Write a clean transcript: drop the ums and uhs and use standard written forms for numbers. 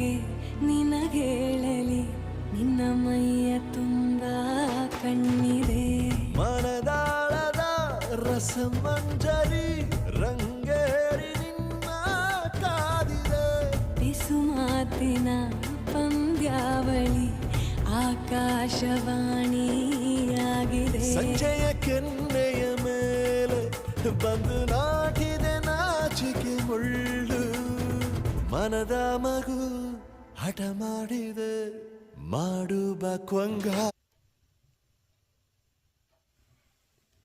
ಯಾಕೆ ನಿನಗೇಳಲಿ ನಿನ್ನ ಮೈಯ ತುಂಬ ಕಣ್ಣಿದೆ. ಮನದಾಳದ ರಸಮಂಜರಿ ರಂಗೇರಿ ನಿನ್ನ ಕಾದಿದೆ. ಬಿಸು ಮಾತಿನ ಪಂದ್ಯಾವಳಿ ಆಕಾಶವಾಣಿಯಾಗಿದೆ. ಸಂಜೆಯ ಕೆನ್ನೆಯ ಮೇಲೆ ಬಂದು ನಾಟಿದೆ ನಾಚಿಕೆ ಮುಳ್ಳು. ಮನದ ಮಗು ಹಠ ಮಾಡಿದೆ ಮಾಡುವ ಕೊಂಗ.